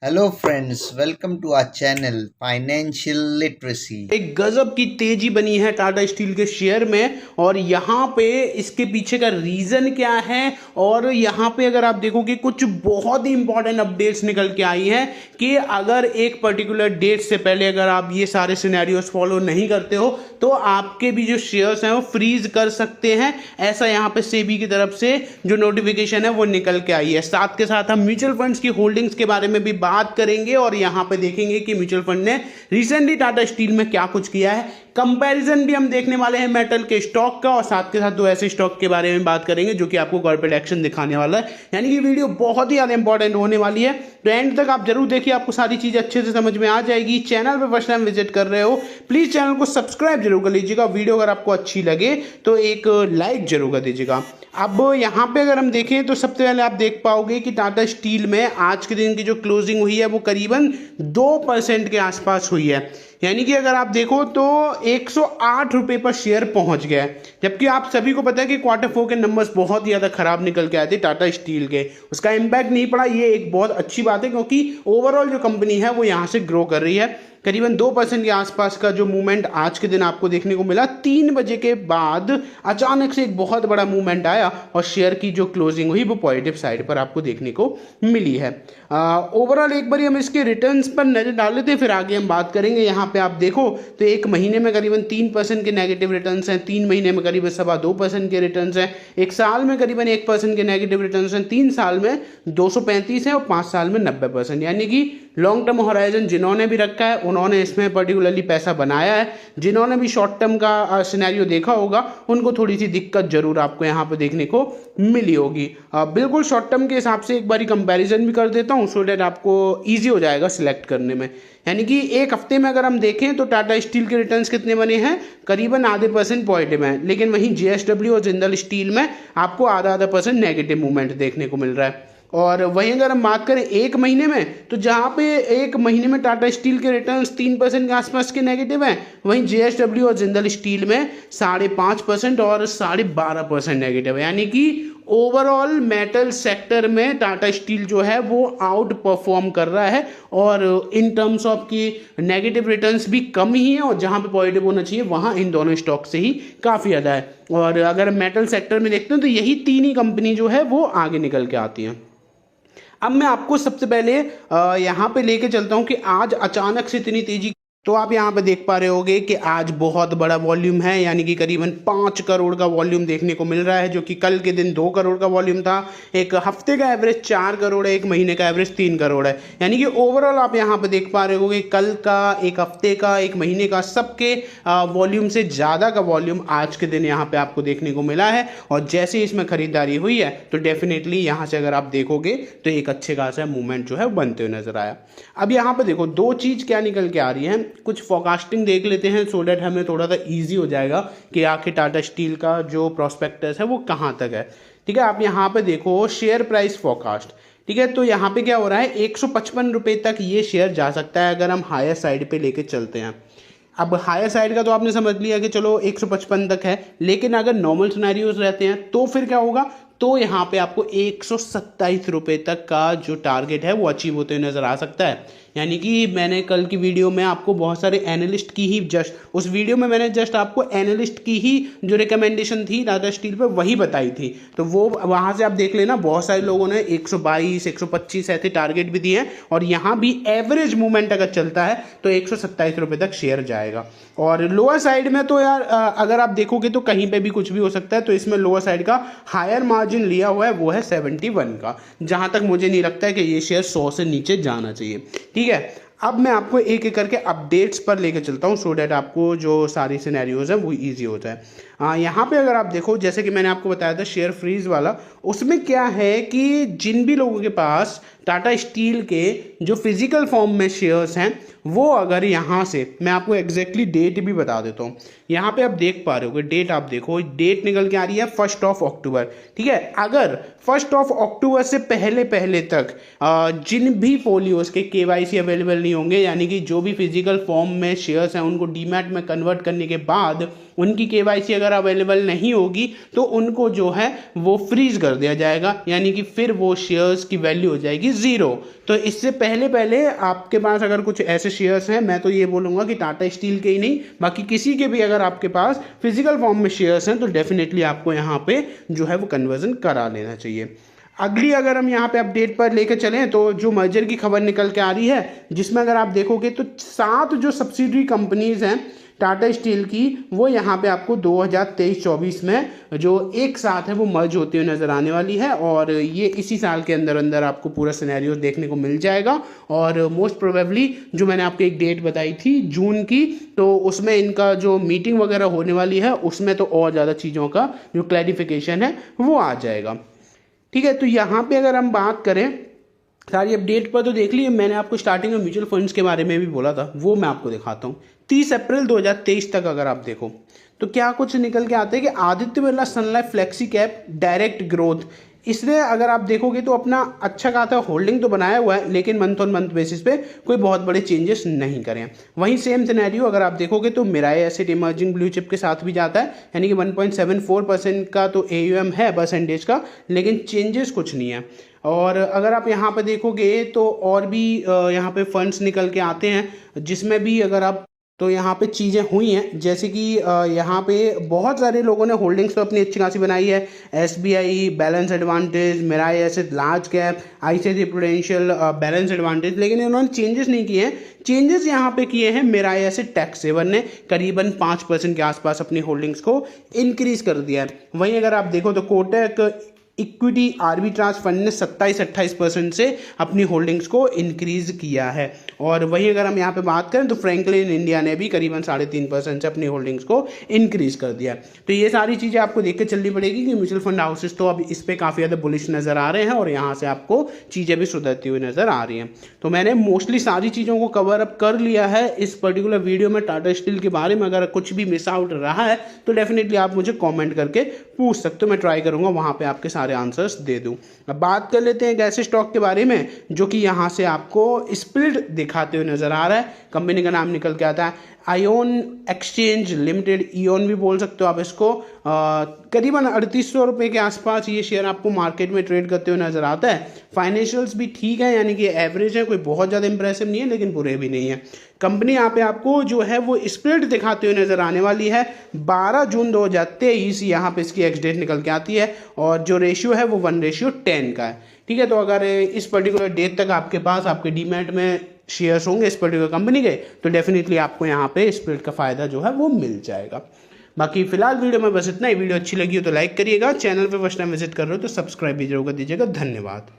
Hello friends, welcome to our channel financial literacy. एक गजब की तेजी बनी है टाटा स्टील के शेयर में। और यहाँ पे इसके पीछे का रीजन क्या है, और यहाँ पे अगर आप देखोगे कुछ बहुत ही इंपॉर्टेंट अपडेट्स निकल के आई हैं कि अगर एक पर्टिकुलर डेट से पहले अगर आप ये सारे सिनेरियोस फॉलो नहीं करते हो तो आपके भी जो शेयर्स हैं वो फ्रीज कर सकते हैं। ऐसा यहाँ पे सेबी की तरफ से जो नोटिफिकेशन है वो निकल के आई है। साथ के साथ हम म्यूचुअल फंड्स की होल्डिंग्स के बारे में भी बात करेंगे और यहाँ पे देखेंगे कि म्यूचुअल फंड ने रिसेंटली टाटा स्टील में क्या कुछ किया है। कंपैरिजन भी हम देखने वाले हैं मेटल के स्टॉक का, और साथ के साथ दो ऐसे स्टॉक के बारे में बात करेंगे जो कि आपको कॉर्पोरेट एक्शन दिखाने वाला है। यानी कि वीडियो बहुत ही ज़्यादा इंपॉर्टेंट होने वाली है, तो एंड तक आप जरूर देखिए, आपको सारी चीज़ें अच्छे से समझ में आ जाएगी। चैनल पर फर्स्ट टाइम विजिट कर रहे हो प्लीज़ चैनल को सब्सक्राइब जरूर कर लीजिएगा। वीडियो अगर आपको अच्छी लगे तो एक लाइक जरूर कर दीजिएगा। अब यहाँ पे अगर हम देखें तो सबसे पहले आप देख पाओगे कि टाटा स्टील में आज के दिन की जो क्लोजिंग हुई है वो करीबन 2% के आसपास हुई है। यानी कि अगर आप देखो तो 108 रुपये पर शेयर पहुंच गया है। जबकि आप सभी को पता है कि Q4 के नंबर्स बहुत ही ज़्यादा खराब निकल के आए थे टाटा स्टील के, उसका इम्पैक्ट नहीं पड़ा। ये एक बहुत अच्छी बात है क्योंकि ओवरऑल जो कंपनी है वो यहाँ से ग्रो कर रही है। करीबन 2% के आसपास का जो मूवमेंट आज के दिन आपको देखने को मिला। 3 बजे के बाद अचानक से एक बहुत बड़ा मूवमेंट आया और शेयर की जो क्लोजिंग हुई वो पॉजिटिव साइड पर आपको देखने को मिली है। ओवरऑल एक बार हम इसके रिटर्न्स पर नजर डाल लेते हैं, फिर आगे हम बात करेंगे। यहाँ पे आप देखो तो एक महीने में करीबन 3% के नेगेटिव रिटर्न्स हैं, 3 महीने में करीबन 2.25% के रिटर्न्स हैं, एक साल में करीबन 1% के नेगेटिव रिटर्न्स हैं, 3 साल में 235 है और 5 साल में 90%। यानी कि लॉन्ग टर्म होराइजन जिन्होंने भी रखा है उन्होंने इसमें पर्टिकुलरली पैसा बनाया है। जिन्होंने भी शॉर्ट टर्म का सिनेरियो देखा होगा उनको थोड़ी सी दिक्कत जरूर आपको यहाँ पे देखने को मिली होगी। बिल्कुल शॉर्ट टर्म के हिसाब से एक बारी कंपैरिजन भी कर देता हूँ सो डेट आपको ईजी हो जाएगा सिलेक्ट करने में। यानी कि एक हफ्ते में अगर हम देखें तो टाटा स्टील के रिटर्न्स कितने बने हैं, करीबन आधे % पॉजिटिव हैं, लेकिन वहीं JSW और जिंदल स्टील में आपको आधा % नेगेटिव मूवमेंट देखने को मिल रहा है। और वहीं अगर हम बात करें एक महीने में तो जहाँ पे एक महीने में टाटा स्टील के रिटर्न्स 3% के आसपास के नेगेटिव हैं, वहीं JSW और जिंदल स्टील में 5.5% और 12.5% नेगेटिव है। यानी कि ओवरऑल मेटल सेक्टर में टाटा स्टील जो है वो आउट परफॉर्म कर रहा है, और इन टर्म्स ऑफ की नेगेटिव रिटर्न्स भी कम ही है और जहाँ पे पॉजिटिव होना चाहिए वहाँ इन दोनों स्टॉक से ही काफ़ी ज़्यादा है। और अगर मेटल सेक्टर में देखते हैं तो यही तीन ही कंपनी जो है वो आगे निकल के आती हैं। अब मैं आपको सबसे पहले यहाँ पे लेके चलता हूँ कि आज अचानक से इतनी तेजी, तो आप यहाँ पे देख पा रहे होगे कि आज बहुत बड़ा वॉल्यूम है। यानी कि करीबन 5 करोड़ का वॉल्यूम देखने को मिल रहा है, जो कि कल के दिन 2 करोड़ का वॉल्यूम था। एक हफ्ते का एवरेज 4 करोड़ है, एक महीने का एवरेज 3 करोड़ है। यानी कि ओवरऑल आप यहाँ पे देख पा रहे होगे कल का, एक हफ्ते का, एक महीने का, सबके वॉल्यूम से ज़्यादा का वॉल्यूम आज के दिन यहाँ पे आपको देखने को मिला है। और जैसे ही इसमें खरीदारी हुई है तो डेफिनेटली यहाँ से अगर आप देखोगे तो एक अच्छे खासा मूवमेंट जो है बनते हुए नजर आया। अब यहाँ पे देखो दो चीज़ क्या निकल के आ रही है, कुछ फोरकास्टिंग देख लेते हैं सो डेट हमें थोड़ा सा इजी हो जाएगा कि आखिर टाटा स्टील का जो प्रोस्पेक्टस है वो कहाँ तक है। ठीक है, आप यहाँ पे देखो शेयर प्राइस फोरकास्ट। ठीक है, तो यहाँ पे क्या हो रहा है, 155 रुपये तक ये शेयर जा सकता है अगर हम हायर साइड पे लेके चलते हैं। अब हायर साइड का तो आपने समझ लिया कि चलो 155 तक है, लेकिन अगर नॉर्मल सिनेरियोज रहते हैं तो फिर क्या होगा, तो यहाँ पे आपको 127 रुपये तक का जो टारगेट है वो अचीव होते हुए नजर आ सकता है। यानी कि मैंने कल की वीडियो में आपको बहुत सारे एनालिस्ट की ही उस वीडियो में मैंने जस्ट आपको एनालिस्ट की ही जो रिकमेंडेशन थी टाटा स्टील पे वही बताई थी, तो वो वहाँ से आप देख लेना। बहुत सारे लोगों ने 122 125 ऐसे टारगेट भी दिए हैं, और यहाँ भी एवरेज मूवमेंट अगर चलता है तो 127 रुपये तक शेयर जाएगा। और लोअर साइड में तो यार अगर आप देखोगे तो कहीं पे भी कुछ भी हो सकता है, तो इसमें लोअर साइड का हायर मार्जिन लिया हुआ है वो है 71 का, जहाँ तक मुझे नहीं लगता है कि ये शेयर 100 से नीचे जाना चाहिए। ठीक है, अब मैं आपको एक एक करके अपडेट्स पर लेके चलता हूँ सो डैट आपको जो सारी सिनेरियोज है वो इजी हो जाए। यहाँ पे अगर आप देखो जैसे कि मैंने आपको बताया था शेयर फ्रीज वाला, उसमें क्या है कि जिन भी लोगों के पास टाटा स्टील के जो फिजिकल फॉर्म में शेयर्स हैं वो अगर यहाँ से मैं आपको एग्जैक्टली डेट भी बता देता हूँ। यहाँ पे आप देख पा रहे हो डेट, आप देखो डेट निकल के आ रही है 1 अक्टूबर। ठीक है, अगर 1 अक्टूबर से पहले पहले तक जिन भी फोलियोज के KYC अवेलेबल नहीं होंगे, यानी कि जो भी फिजिकल फॉर्म में शेयर्स हैं उनको डीमैट में कन्वर्ट करने के बाद उनकी केवाईसी अगर अवेलेबल नहीं होगी तो उनको जो है वो फ्रीज कर दिया जाएगा, यानी कि फिर वो शेयर्स की वैल्यू हो जाएगी ज़ीरो। तो इससे पहले आपके पास अगर कुछ ऐसे शेयर्स हैं, मैं तो ये बोलूँगा कि टाटा स्टील के ही नहीं बाकी किसी के भी अगर आपके पास फिजिकल फॉर्म में शेयर्स हैं तो डेफिनेटली आपको यहाँ पे जो है वो कन्वर्जन करा लेना चाहिए। अगली अगर हम यहाँ पे अपडेट पर लेकर चलें तो जो मर्जर की खबर निकल के आ रही है, जिसमें अगर आप देखोगे तो 7 जो सब्सिडरी कंपनीज हैं टाटा स्टील की, वो यहाँ पे आपको 2023-24 में जो एक साथ है वो मर्ज होते हुए नज़र आने वाली है, और ये इसी साल के अंदर अंदर आपको पूरा सिनेरियो देखने को मिल जाएगा। और मोस्ट प्रोबेबली जो मैंने आपको एक डेट बताई थी जून की, तो उसमें इनका जो मीटिंग वगैरह होने वाली है उसमें तो और ज़्यादा चीज़ों का जो क्लैरिफिकेशन है वो आ जाएगा। ठीक है, तो यहाँ पे अगर हम बात करें सारी अपडेट पर तो देख लीजिए, मैंने आपको स्टार्टिंग में म्यूचुअल फंड्स के बारे में भी बोला था, वो मैं आपको दिखाता हूँ। 30 अप्रैल 2023 तक अगर आप देखो तो क्या कुछ निकल के आता है कि Aditya Birla Sun Life flexi cap direct growth, इसने अगर आप देखोगे तो अपना अच्छा खासा होल्डिंग तो बनाया हुआ है, लेकिन मंथ ऑन मंथ बेसिस पे कोई बहुत बड़े चेंजेस नहीं करे हैं। वहीं सेम सिनेरियो अगर आप देखोगे तो Mirae Asset emerging blue chip के साथ भी जाता है, यानी कि 1.74% का तो AUM है परसेंटेज का, लेकिन चेंजेस कुछ नहीं है। और अगर आप यहाँ पे देखोगे तो और भी यहाँ पे फंड्स निकल के आते हैं, जिसमें भी अगर आप तो यहाँ पे चीज़ें हुई हैं, जैसे कि यहाँ पे बहुत सारे लोगों ने होल्डिंग्स तो अपनी अच्छी खासी बनाई है। SBI, balance advantage, Mirae Asset large cap, ICICI Prudential balance advantage, लेकिन इन्होंने चेंजेस नहीं किए हैं। चेंजेस यहाँ पे किए हैं मिराई एसेट टैक्स सेवर ने करीबन 5% के आसपास अपनी होल्डिंग्स को इंक्रीज कर दिया है। वहीं अगर आप देखो तो कोटक इक्विटी आर्बिट्राज फंड ने 27-28% से अपनी होल्डिंग्स को इंक्रीज किया है। और वहीं अगर हम यहाँ पे बात करें तो फ्रैंकलिन इंडिया ने भी करीबन 3.5% से अपनी होल्डिंग्स को इंक्रीज कर दिया। तो ये सारी चीज़ें आपको देख के चलनी पड़ेगी कि म्यूचुअल फंड हाउसेस तो अब इस पर काफ़ी ज़्यादा बुलिश नज़र आ रहे हैं और यहाँ से आपको चीज़ें भी सुधरती हुई नज़र आ रही हैं। तो मैंने मोस्टली सारी चीज़ों को कवर अप कर लिया है इस पर्टिकुलर वीडियो में। टाटा स्टील के बारे में अगर कुछ भी मिस आउट रहा है तो डेफिनेटली आप मुझे कॉमेंट करके पूछ सकते हो, मैं ट्राई करूँगा वहाँ पर आपके सारे आंसर्स दे दूं। अब बात कर लेते हैं एक ऐसे स्टॉक के बारे में जो कि यहां से आपको स्प्लिट दिखाते हुए नजर आ रहा है। कंपनी का नाम निकल के आता है आयोन एक्सचेंज लिमिटेड, इयोन भी बोल सकते हो आप इसको। करीबन 3800 रुपये के आसपास ये शेयर आपको मार्केट में ट्रेड करते हुए नजर आता है। फाइनेंशियल्स भी ठीक है, यानी कि एवरेज है, कोई बहुत ज़्यादा इंप्रेसिव नहीं है लेकिन बुरे भी नहीं है। कंपनी यहाँ पे आपको जो है वो स्प्लिट दिखाते हुए नजर आने वाली है 12 जून 2023, यहाँ पे इसकी एक्स डेट निकल के आती है, और जो रेशियो है वो 1:10 का है। ठीक है, तो अगर इस पर्टिकुलर डेट तक आपके पास आपके डीमैट में शेयर्स होंगे इस पर्टिकुलर कंपनी के तो डेफिनेटली आपको यहाँ पे स्प्लिट का फायदा जो है वो मिल जाएगा। बाकी फिलहाल वीडियो में बस इतना ही। वीडियो अच्छी लगी हो तो लाइक करिएगा, चैनल पे फर्स्ट टाइम विजिट कर रहे हो तो सब्सक्राइब भी जरूर कर दीजिएगा। धन्यवाद।